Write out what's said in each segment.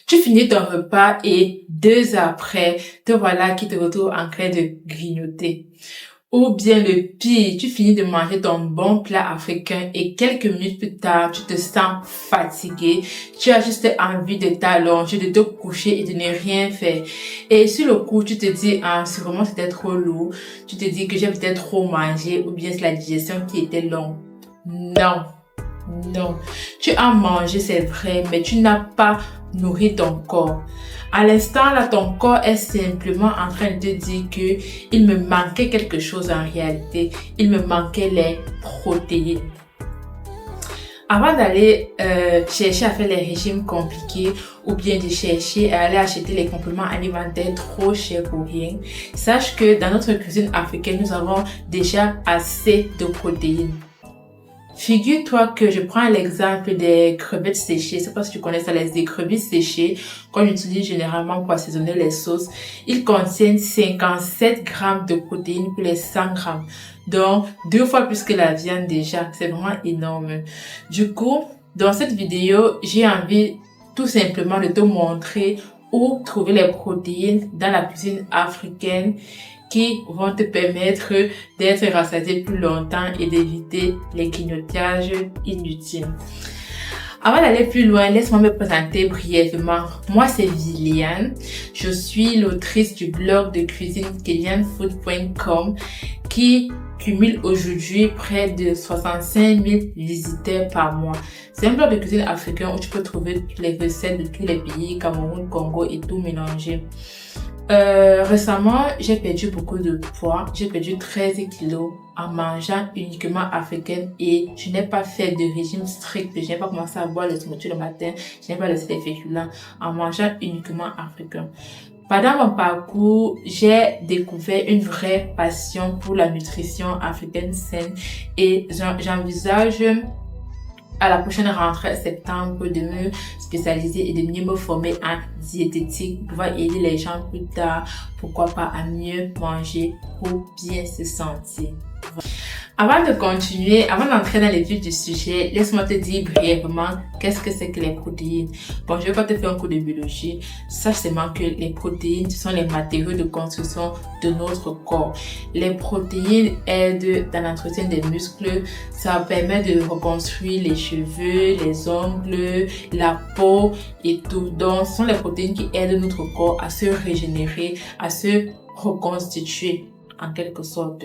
Tu finis ton repas et 2 heures après, te voilà qui te retrouve en train de grignoter. Ou bien le pire, tu finis de manger ton bon plat africain et quelques minutes plus tard, tu te sens fatigué. Tu as juste envie de t'allonger, de te coucher et de ne rien faire. Et sur le coup, tu te dis, ah, sûrement c'était trop lourd. Tu te dis que j'ai peut-être trop mangé ou bien c'est la digestion qui était longue. Non. Non, tu as mangé, c'est vrai, mais tu n'as pas nourri ton corps. À l'instant là, ton corps est simplement en train de te dire que il me manquait quelque chose en réalité. Il me manquait les protéines. Avant d'aller chercher à faire les régimes compliqués ou bien de chercher à aller acheter les compléments alimentaires trop chers pour rien, sache que dans notre cuisine africaine, nous avons déjà assez de protéines. Figure-toi que je prends l'exemple des crevettes séchées. Je sais pas si tu connais ça, les écrevisses séchées qu'on utilise généralement pour assaisonner les sauces. Ils contiennent 57 grammes de protéines pour les 100 grammes. Donc, 2 fois plus que la viande déjà. C'est vraiment énorme. Du coup, dans cette vidéo, j'ai envie tout simplement de te montrer où trouver les protéines dans la cuisine africaine qui vont te permettre d'être rassasié plus longtemps et d'éviter les grignotages inutiles. Avant d'aller plus loin, laisse-moi me présenter brièvement. Moi, c'est Viliane. Je suis l'autrice du blog de cuisine KenyanFood.com qui cumule aujourd'hui près de 65 000 visiteurs par mois. C'est un blog de cuisine africain où tu peux trouver toutes les recettes de tous les pays, Cameroun, Congo et tout mélangé. Récemment, j'ai perdu beaucoup de poids. J'ai perdu 13 kilos en mangeant uniquement africain et je n'ai pas fait de régime strict. Je n'ai pas commencé à boire le smoothie le matin. Je n'ai pas laissé les féculents en mangeant uniquement africain. Pendant mon parcours, j'ai découvert une vraie passion pour la nutrition africaine saine et j'envisage à la prochaine rentrée septembre de me spécialiser et de mieux me former en diététique pour pouvoir aider les gens plus tard, pourquoi pas à mieux manger pour bien se sentir. Avant de continuer, avant d'entrer dans les vifs du sujet, laisse-moi te dire brièvement qu'est-ce que c'est que les protéines. Bon, je vais pas te faire un cours de biologie. Sache seulement que les protéines, ce sont les matériaux de construction de notre corps. Les protéines aident dans l'entretien des muscles. Ça permet de reconstruire les cheveux, les ongles, la peau et tout. Donc, ce sont les protéines qui aident notre corps à se régénérer, à se reconstituer en quelque sorte.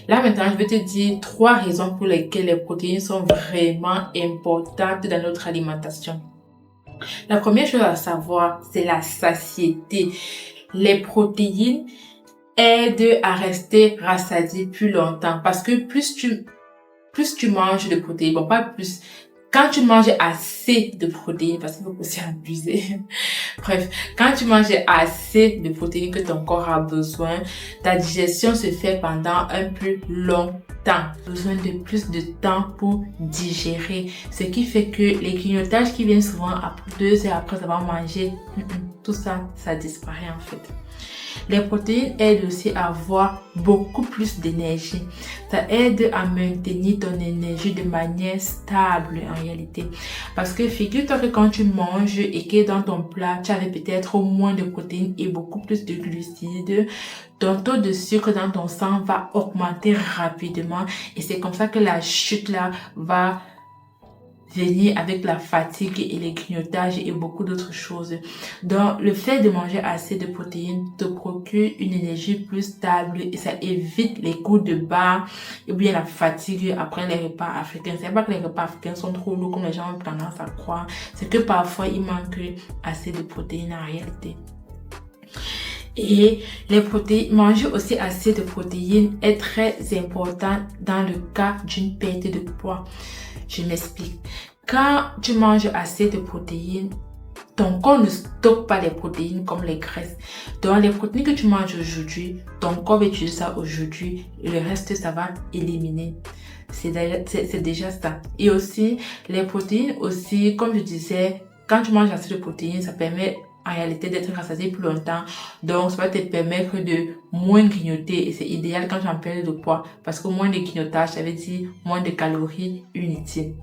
Là maintenant, je vais te dire 3 raisons pour lesquelles les protéines sont vraiment importantes dans notre alimentation. La première chose à savoir, c'est la satiété. Les protéines aident à rester rassasié plus longtemps parce que plus tu manges de protéines, bon pas plus, quand tu manges assez de protéines, parce qu'il faut aussi abuser. Bref, quand tu manges assez de protéines que ton corps a besoin, ta digestion se fait pendant un plus long temps. Besoin de plus de temps pour digérer. Ce qui fait que les grignotages qui viennent souvent après 2 heures après avoir mangé, tout ça, ça disparaît en fait. Les protéines aident aussi à avoir beaucoup plus d'énergie. Ça aide à maintenir ton énergie de manière stable en réalité. Parce que figure-toi que quand tu manges et que dans ton plat, tu avais peut-être moins de protéines et beaucoup plus de glucides, ton taux de sucre dans ton sang va augmenter rapidement et c'est comme ça que la chute là va venir avec la fatigue et les grignotages et beaucoup d'autres choses. Donc, le fait de manger assez de protéines te procure une énergie plus stable et ça évite les coups de barre et bien la fatigue après les repas africains. C'est pas que les repas africains sont trop lourds comme les gens ont tendance à croire. C'est que parfois, il manque assez de protéines en réalité. Et les protéines, manger aussi assez de protéines est très important dans le cas d'une perte de poids. Je m'explique. Quand tu manges assez de protéines, ton corps ne stocke pas les protéines comme les graisses. Donc, les protéines que tu manges aujourd'hui, ton corps va utiliser ça aujourd'hui et le reste, ça va éliminer. C'est déjà ça. Et aussi, les protéines aussi, comme je disais, quand tu manges assez de protéines, ça permet en réalité d'être rassasié plus longtemps. Donc, ça va te permettre de moins grignoter. Et c'est idéal quand tu en perds de poids. Parce que moins de grignotage, ça veut dire moins de calories inutiles.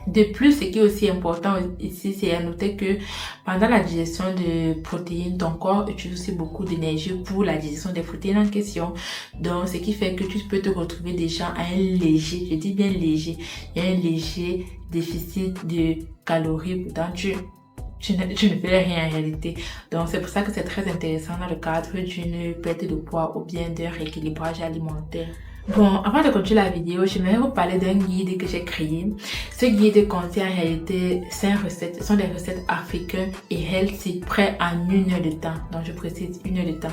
De plus, ce qui est aussi important ici, c'est à noter que pendant la digestion de protéines, ton corps utilise aussi beaucoup d'énergie pour la digestion des protéines en question. Donc, ce qui fait que tu peux te retrouver déjà à un léger, je dis bien léger, un léger déficit de calories. Pourtant, tu ne fais rien en réalité. Donc, c'est pour ça que c'est très intéressant dans le cadre d'une perte de poids ou bien d'un rééquilibrage alimentaire. Bon, avant de continuer la vidéo, j'aimerais vous parler d'un guide que j'ai créé. Ce guide contient en réalité 5 recettes. Ce sont des recettes africaines et healthy, prêtes en 1 heure de temps. Donc, je précise 1 heure de temps.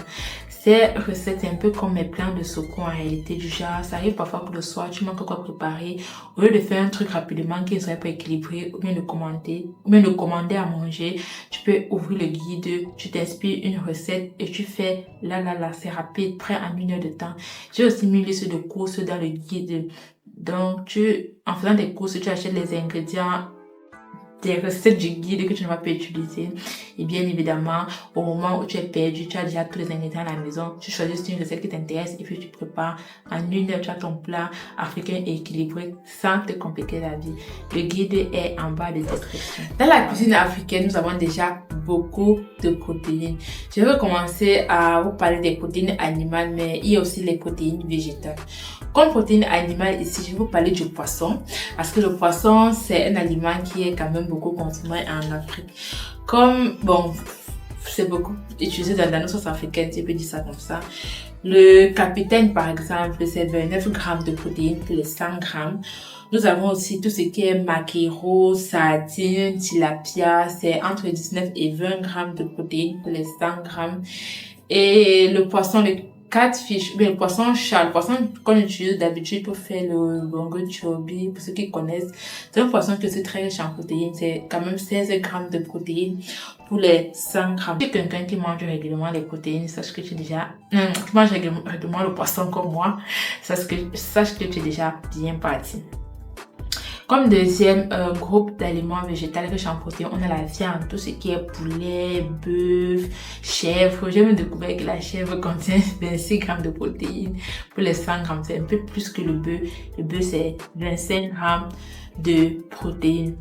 Ces recettes, c'est un peu comme mes plans de secours en réalité. Du genre, ça arrive parfois que le soir, tu manques quoi préparer. Au lieu de faire un truc rapidement qui ne serait pas équilibré, ou bien de commander à manger, tu peux ouvrir le guide, tu t'inspires une recette et tu fais là, c'est rapide, prêt en 1 heure de temps. J'ai aussi mis une liste de courses dans le guide. Donc, en faisant des courses, tu achètes les ingrédients des recettes du guide que tu ne vas pas utiliser. Et bien évidemment, au moment où tu es perdu, tu as déjà tous les ingrédients à la maison. Tu choisis une recette qui t'intéresse et puis tu prépares. En 1 heure, tu as ton plat africain équilibré sans te compliquer la vie. Le guide est en bas de description. Dans la cuisine africaine, nous avons déjà beaucoup de protéines. Je vais commencer à vous parler des protéines animales, mais il y a aussi les protéines végétales. Comme protéines animales, ici, je vais vous parler du poisson. Parce que le poisson, c'est un aliment qui est quand même beaucoup consommé en Afrique. C'est beaucoup utilisé dans nos sauces africaines, tu peux dire ça comme ça. Le capitaine, par exemple, c'est 29 grammes de protéines pour les 100 grammes. Nous avons aussi tout ce qui est maquereau, sardines, tilapia, c'est entre 19 et 20 grammes de protéines pour les 100 grammes. Et le poisson, le catfish, le poisson chat, le poisson qu'on utilise d'habitude pour faire le bongo chobi, pour ceux qui connaissent, c'est un poisson qui est très riche en protéines, c'est quand même 16 grammes de protéines pour les 100 grammes. Si tu es quelqu'un qui mange régulièrement les protéines, sache que tu es déjà, qui mange régulièrement le poisson comme moi, sache que tu es déjà bien parti. Comme deuxième groupe d'aliments végétaux riches en protéines, on a la viande, tout ce qui est poulet, bœuf, chèvre. J'ai même découvert que la chèvre contient 26 grammes de protéines pour les 100 grammes. C'est un peu plus que le bœuf. Le bœuf, c'est 25 grammes de protéines.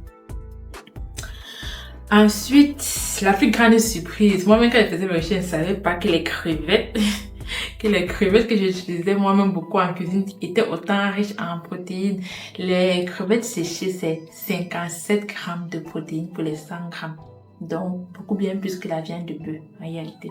Ensuite, la plus grande surprise. Moi-même, quand je faisais mes recherches, je ne savais pas que les crevettes que j'utilisais moi-même beaucoup en cuisine étaient autant riches en protéines. Les crevettes séchées, c'est 57 grammes de protéines pour les 100 grammes. Donc, beaucoup bien plus que la viande de bœuf, en réalité.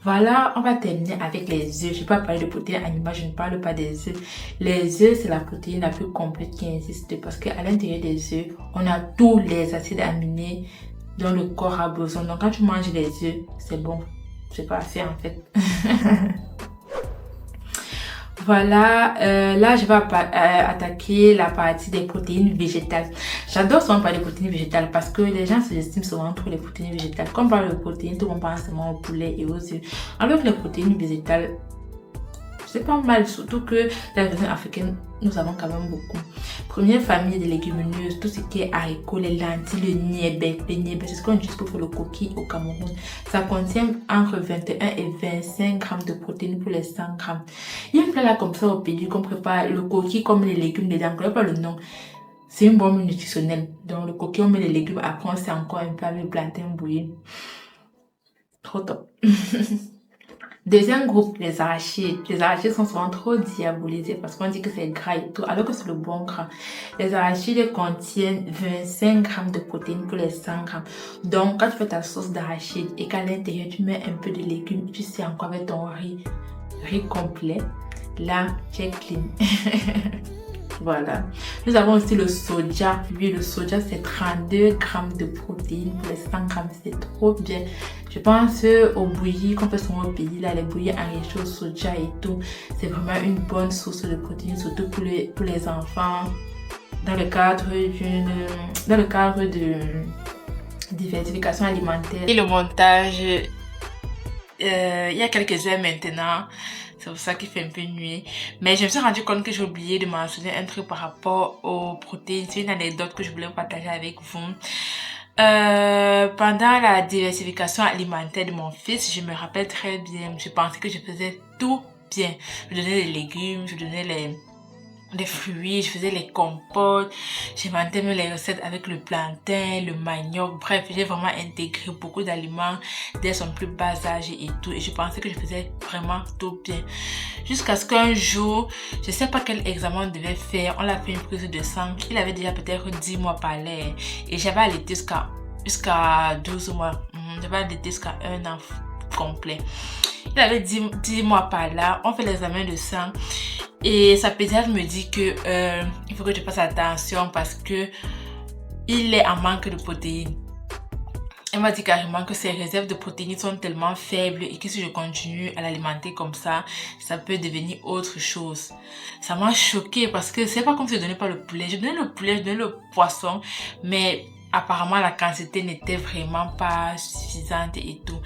Voilà, on va terminer avec les œufs. Je ne vais pas parler de protéines animales, je ne parle pas des œufs. Les œufs, c'est la protéine la plus complète qui existe parce qu'à l'intérieur des œufs, on a tous les acides aminés dont le corps a besoin. Donc, quand tu manges les œufs, c'est bon. C'est pas assez en fait. Voilà, là je vais attaquer la partie des protéines végétales. J'adore souvent parler des protéines végétales parce que les gens sous-estiment souvent trop les protéines végétales. Quand on parle de protéines, tout le monde pense seulement au poulet et aux œufs. Alors que les protéines végétales, c'est pas mal, surtout que dans la cuisine africaine, nous avons quand même beaucoup. Première famille de légumineuses, tout ce qui est haricots, les lentilles, le niébé. Le niébé, c'est ce qu'on utilise pour faire le coquille au Cameroun. Ça contient entre 21 et 25 grammes de protéines pour les 100 grammes. Il y a un plat là comme ça au pays qu'on prépare le coquille comme les légumes dedans. Je ne connais pas le nom. C'est une bombe nutritionnelle. Donc le coquille, on met les légumes. Après, on sait encore un peu avec le plantain bouilli. Trop top. Deuxième groupe, les arachides. Les arachides sont souvent trop diabolisés parce qu'on dit que c'est gras et tout, alors que c'est le bon gras. Les arachides contiennent 25 grammes de protéines pour les 100 grammes. Donc, quand tu fais ta sauce d'arachide et qu'à l'intérieur, tu mets un peu de légumes, tu sais encore avec ton riz complet, là, tu es clean. Voilà. Nous avons aussi le soja. Oui, le soja, c'est 32 grammes de protéines pour les 100 grammes. C'est trop bien. Je pense au bouilli qu'on fait souvent au pays, là, les bouillis enrichis au soja et tout. C'est vraiment une bonne source de protéines, surtout pour les enfants. Dans le cadre de diversification alimentaire. Et le montage, il y a quelques heures maintenant. C'est pour ça qu'il fait un peu nuit. Mais je me suis rendu compte que j'ai oublié de mentionner un truc par rapport aux protéines. C'est une anecdote que je voulais partager avec vous. Pendant la diversification alimentaire de mon fils, je me rappelle très bien. Je pensais que je faisais tout bien. Je donnais les légumes, je donnais des fruits, je faisais les compotes, j'inventais même les recettes avec le plantain, le manioc, bref, j'ai vraiment intégré beaucoup d'aliments dès son plus bas âge et tout, et je pensais que je faisais vraiment tout bien. Jusqu'à ce qu'un jour, je sais pas quel examen on devait faire, on l'a fait une prise de sang, il avait déjà peut-être 10 mois par là, et j'avais allaité jusqu'à 12 mois, j'avais allaité jusqu'à un an complet. Il avait 10 mois par là, on fait l'examen de sang et sa pédiatre me dit que il faut que je fasse attention parce que il est en manque de protéines. Elle m'a dit carrément que ses réserves de protéines sont tellement faibles et que si je continue à l'alimenter comme ça peut devenir autre chose. Ça m'a choquée parce que c'est pas comme si je donnais pas le poulet. Je donnais le poulet, je donnais le poisson, mais apparemment la quantité n'était vraiment pas suffisante et tout.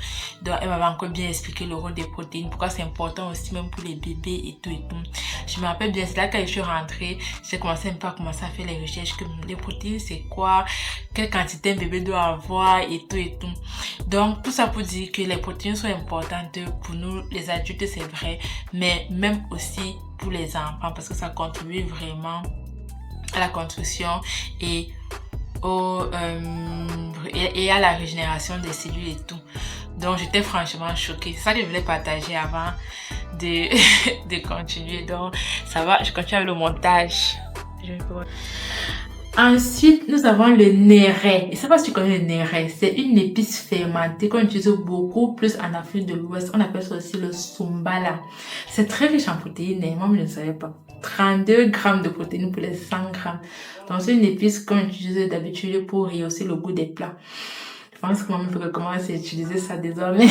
Donc elle m'avait encore bien expliqué le rôle des protéines, pourquoi c'est important aussi même pour les bébés et tout et tout. Je me rappelle bien, c'est là quand je suis rentrée, j'ai commencé un peu à faire les recherches que les protéines c'est quoi, quelle quantité un bébé doit avoir et tout et tout. Donc tout ça pour dire que les protéines sont importantes pour nous les adultes, c'est vrai, mais même aussi pour les enfants parce que ça contribue vraiment à la construction et à la régénération des cellules et tout. Donc j'étais franchement choquée. C'est ça que je voulais partager avant de continuer. Donc ça va, je continue avec le montage. Ensuite, nous avons le néré. Je sais pas si tu connais le néré. C'est une épice fermentée qu'on utilise beaucoup plus en Afrique de l'Ouest. On appelle ça aussi le sumbala. C'est très riche en protéines. Moi, je ne savais pas. 32 grammes de protéines pour les 100 grammes. Donc, c'est une épice qu'on utilise d'habitude pour rehausser le goût des plats. Je pense que moi, il faut que je commence à utiliser ça désormais.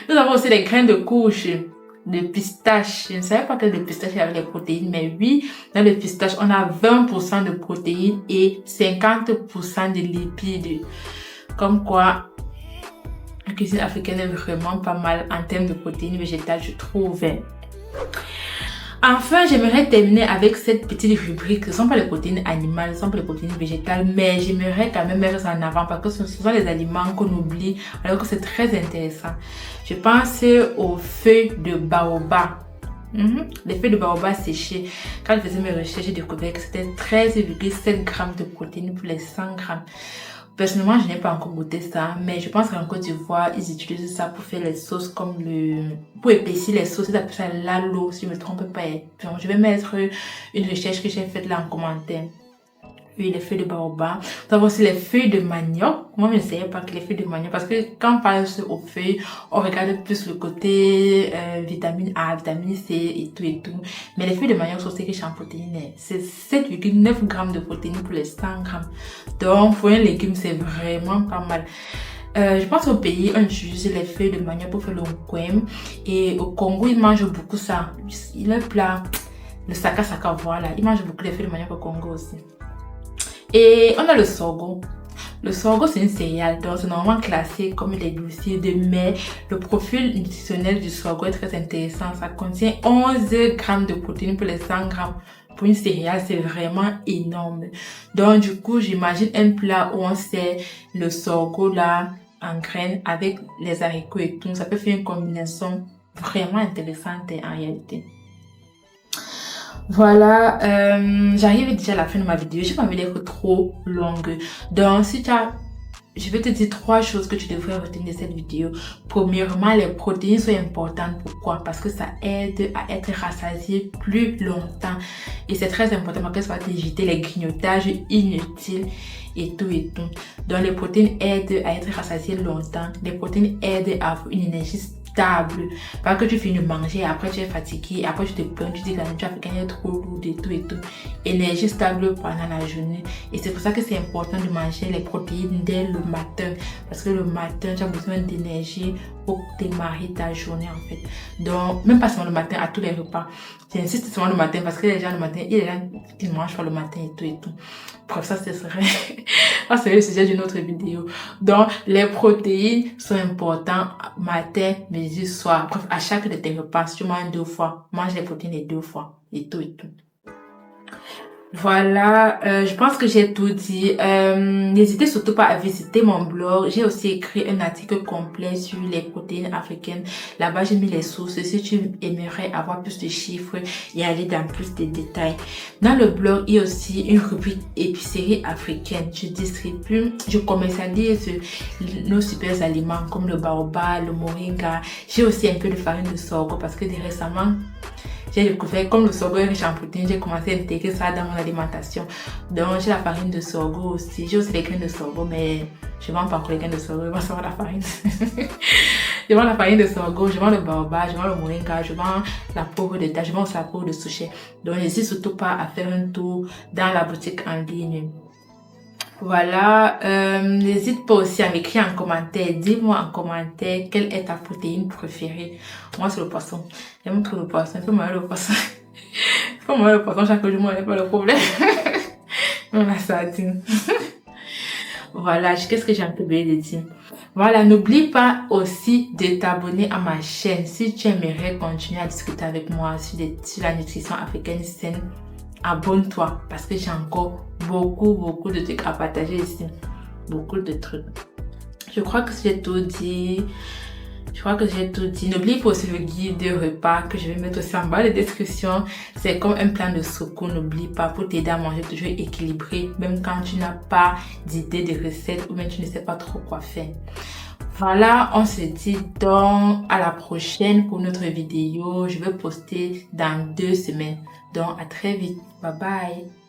Nous avons aussi les graines de courge, de pistache. Je ne savais pas que le pistache avait les protéines, mais oui, dans le pistache, on a 20% de protéines et 50% de lipides. Comme quoi, la cuisine africaine est vraiment pas mal en termes de protéines végétales, je trouve. Enfin, j'aimerais terminer avec cette petite rubrique. Ce ne sont pas les protéines animales, ce ne sont pas les protéines végétales, mais j'aimerais quand même mettre ça en avant parce que ce sont les aliments qu'on oublie alors que c'est très intéressant. Je pense aux feuilles de baobab. Les feuilles de baobab séchées. Quand je faisais mes recherches, j'ai découvert que c'était 13,7 grammes de protéines pour les 100 grammes. Personnellement, je n'ai pas encore goûté ça, mais je pense qu'en Côte d'Ivoire, ils utilisent ça pour faire les sauces comme pour épaissir les sauces, ils appellent ça l'alo, si je ne me trompe pas. Donc, je vais mettre une recherche que j'ai faite là en commentaire. Oui, les feuilles de baobab. Nous avons aussi les feuilles de manioc. Moi, je ne savais pas que les feuilles de manioc, parce que quand on parle aux feuilles, on regarde plus le côté vitamine A, vitamine C et tout et tout. Mais les feuilles de manioc sont aussi riches en protéines. C'est 7,9 grammes de protéines pour les 100 grammes. Donc, pour un légume, c'est vraiment pas mal. Je pense au pays, on utilise les feuilles de manioc pour faire le nkwem. Et au Congo, ils mangent beaucoup ça. Il est plat, le saka saka, voilà. Ils mangent beaucoup les feuilles de manioc au Congo aussi. Et on a le sorgho. Le sorgho, c'est une céréale, donc c'est normalement classé comme les glucides, mais le profil nutritionnel du sorgho est très intéressant. Ça contient 11 grammes de protéines pour les 100 grammes. Pour une céréale, c'est vraiment énorme. Donc, du coup, j'imagine un plat où on sert le sorgho là, en graines, avec les haricots et tout. Ça peut faire une combinaison vraiment intéressante en réalité. Voilà, j'arrive déjà à la fin de ma vidéo. Je n'ai pas envie d'être trop longue. Donc, je vais te dire 3 choses que tu devrais retenir de cette vidéo. Premièrement, les protéines sont importantes. Pourquoi? Parce que ça aide à être rassasié plus longtemps. Et c'est très important parce que ça va t'éviter les grignotages inutiles et tout et tout. Donc, les protéines aident à être rassasié longtemps. Les protéines aident à avoir une énergie stable. Pas que tu finis de manger, après tu es fatigué, après tu te plains, tu dis que la nourriture africaine est trop lourde et tout et tout. Énergie stable pendant la journée. Et c'est pour ça que c'est important de manger les protéines dès le matin. Parce que le matin, tu as besoin d'énergie pour démarrer ta journée en fait. Donc, même pas seulement le matin, à tous les repas. J'insiste seulement le matin parce que les gens le matin, il y a des gens qui ne mangent pas le matin et tout et tout. Bref, ça serait le sujet d'une autre vidéo. Donc, les protéines sont importantes matin, midi, soir. Bref, à chaque de tes repas, si tu manges 2 fois, mange les protéines les 2 fois et tout et tout. Voilà, je pense que j'ai tout dit. N'hésitez surtout pas à visiter mon blog. J'ai aussi écrit un article complet sur les protéines africaines. Là-bas, j'ai mis les sources. Si tu aimerais avoir plus de chiffres et aller dans plus de détails. Dans le blog, il y a aussi une rubrique épicerie africaine. Je commercialise nos super aliments comme le baobab, le moringa. J'ai aussi un peu de farine de sorgho parce que récemment, j'ai découvert, comme le sorgho est riche en protéines, j'ai commencé à intégrer ça dans mon alimentation. Donc, j'ai la farine de sorgho aussi. J'ai aussi les graines de sorgho, mais je vends pas encore les graines de sorgho, je vends seulement la farine. Je vends la farine de sorgho, je vends le baobab, je vends le moringa, je vends la poudre de taille, je vends aussi la poudre de souchet. Donc, n'hésite surtout pas à faire un tour dans la boutique en ligne. Voilà, n'hésite pas aussi à m'écrire en commentaire. Dis-moi en commentaire quelle est ta protéine préférée. Moi, c'est le poisson. J'aime trop le poisson. Il faut manger le poisson. Il faut manger le poisson chaque jour, moi, il n'y a pas le problème. Non, la sardine. Voilà, qu'est-ce que j'ai un peu oublié de dire? Voilà, n'oublie pas aussi de t'abonner à ma chaîne si tu aimerais continuer à discuter avec moi sur la nutrition africaine saine. Abonne-toi parce que j'ai encore beaucoup de trucs à partager ici. Beaucoup de trucs. Je crois que j'ai tout dit. N'oublie pas aussi le guide de repas que je vais mettre aussi en bas de description. C'est comme un plan de secours. N'oublie pas pour t'aider à manger toujours équilibré. Même quand tu n'as pas d'idée de recette ou même tu ne sais pas trop quoi faire. Voilà, on se dit donc à la prochaine pour notre vidéo. Je vais poster dans 2 semaines. Donc à très vite. Bye bye.